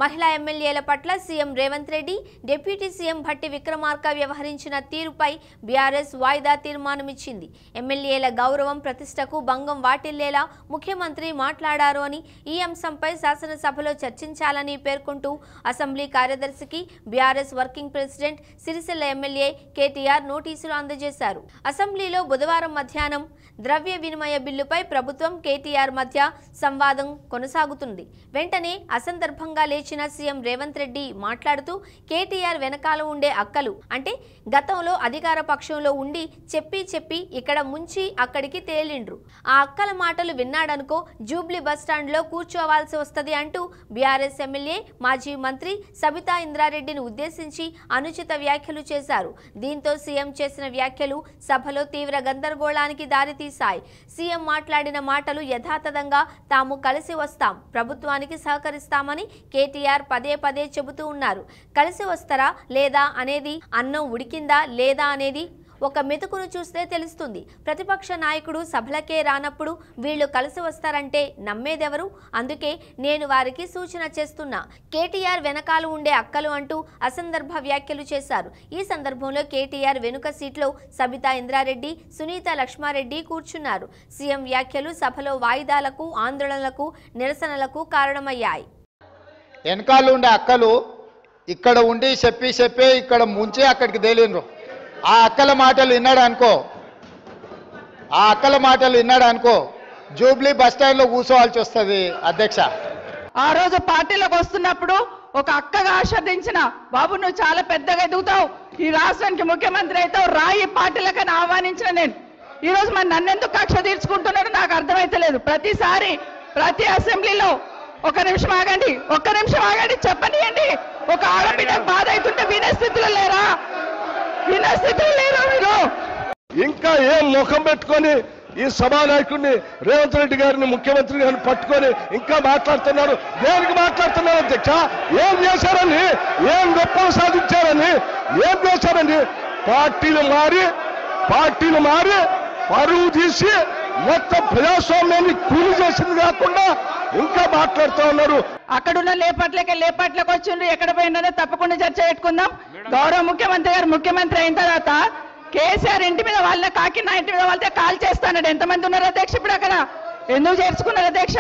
మహిళా ఎమ్మెల్యేల పట్ల CM Revanth Reddy, deputy CM Bhatti Vikramarka వ్యవహరించిన తీరుపై బీఆర్ఎస్ వాయిదా తీర్మానమిచ్చింది. ఎమ్మెల్యేల గౌరవం ప్రతిష్టకు భంగం వాటిల్లేలా ముఖ్యమంత్రి మాట్లాడారు అని, ఈ అంశంపై శాసనసభలో చర్చించాలని పేర్కొంటూ అసెంబ్లీ కార్యదర్శికి BRS working president Sircilla MLA KTR నోటీసులు అందజేశారు. అసెంబ్లీలో బుధవారం మధ్యాహ్నం ద్రవ్య వినిమయ బిల్లుపై ప్రభుత్వం కేటీఆర్ మధ్య సంవాదం కొనసాగుతుంది. వెంటనే అసందర్భంగా లేచిన సీఎం రేవంత్ రెడ్డి మాట్లాడుతూ కేటీఆర్ వెనకాల ఉండే అక్కలు అంటే గతంలో అధికార పక్షంలో ఉండి చెప్పి ఇక్కడ ముంచి అక్కడికి తేలిండ్రు. ఆ అక్కల మాటలు విన్నాడనుకో జూబ్లీ బస్టాండ్లో కూర్చోవాల్సి వస్తది అంటూ బీఆర్ఎస్ ఎమ్మెల్యే మాజీ మంత్రి సబితా ఇంద్రారెడ్డిని ఉద్దేశించి అనుచిత వ్యాఖ్యలు చేశారు. దీంతో సీఎం చేసిన వ్యాఖ్యలు సభలో తీవ్ర గందరగోళానికి దారితీశాయి. సీఎం మాట్లాడిన మాటలు యథాతథంగా తాము కలిసి వస్తాం, ప్రభుత్వానికి సహకరిస్తామని కేటీఆర్ పదే చెబుతూ ఉన్నారు. కలిసి వస్తారా లేదా అనేది, అన్నం ఉడికిందా లేదా అనేది ఒక మెతుకును చూస్తే తెలుస్తుంది. ప్రతిపక్ష నాయకుడు సభలకే రానప్పుడు వీళ్ళు కలిసి వస్తారంటే నమ్మేదెవరు? అందుకే నేను వారికి సూచన చేస్తున్నా. కేటీఆర్ వెనకాల ఉండే అక్కలు అంటూ అసందర్భ వ్యాఖ్యలు చేశారు. ఈ సందర్భంలో కేటీఆర్ వెనుక సీట్లో సబితా ఇంద్రారెడ్డి, సునీత లక్ష్మారెడ్డి కూర్చున్నారు. సీఎం వ్యాఖ్యలు సభలో వాయిదాలకు, ఆందోళనలకు, నిరసనలకు కారణమయ్యాయి. వెనకాల ఉండే అక్కలు ఇక్కడ ఉండి చెప్పే ఇక్కడ ముంచి అక్కడికి తేలిండ్రు. ఆ అక్కల మాటలు విన్నాడు అనుకో జూబ్లీ బస్టాండ్లో కూర్చోవాల్సి వస్తుంది. అధ్యక్ష, ఆ రోజు పార్టీలోకి వస్తున్నప్పుడు ఒక అక్కగా ఆస్వాదించిన బాబు, నువ్వు చాలా పెద్దగా ఎదుగుతావు, ఈ రాష్ట్రానికి ముఖ్యమంత్రి అవుతావు, రాయి పార్టీలకని ఆహ్వానించిన నేను ఈ రోజు మరి నన్నెందుకు కక్ష తీర్చుకుంటున్నాడో నాకు అర్థమైతలేదు. ప్రతిసారి ప్రతి అసెంబ్లీలో ఒక్క నిమిషం ఆగండి చెప్పనియండి. ఒక ఆడబిడ్డ బాధ అవుతుంటే వినే స్థితిలో లేరా మీరు? ఇంకా ఏం ముఖం పెట్టుకొని ఈ సభానాయకుడిని రేవంత్ రెడ్డి గారిని, ముఖ్యమంత్రి గారిని పట్టుకొని ఇంకా మాట్లాడుతున్నారు. దేనికి మాట్లాడుతున్నారు అధ్యక్ష? ఏం చేశారని, ఏం గొప్పలు సాధించారని, ఏం చేశారని? పార్టీలు మారి పరువు తీసి మొత్తం ప్రజాస్వామ్యాన్ని కూలి చేసింది కాకుండా ఇంకా మాట్లాడుతూ ఉన్నారు. అక్కడున్న లేపట్లకి వచ్చిండ్రు. ఎక్కడ పోయినారో తప్పకుండా చర్చ పెట్టుకుందాం. గౌరవ ముఖ్యమంత్రి గారు ముఖ్యమంత్రి అయిన తర్వాత కేసీఆర్ ఇంటి మీద వాళ్ళ కాకి, నా ఇంటి మీద వాళ్ళతో కాల్ చేస్తాడు. ఎంతమంది ఉన్నారు అధ్యక్ష? ఇప్పుడు అక్కడ ఎందుకు చేర్చుకున్నారు అధ్యక్ష?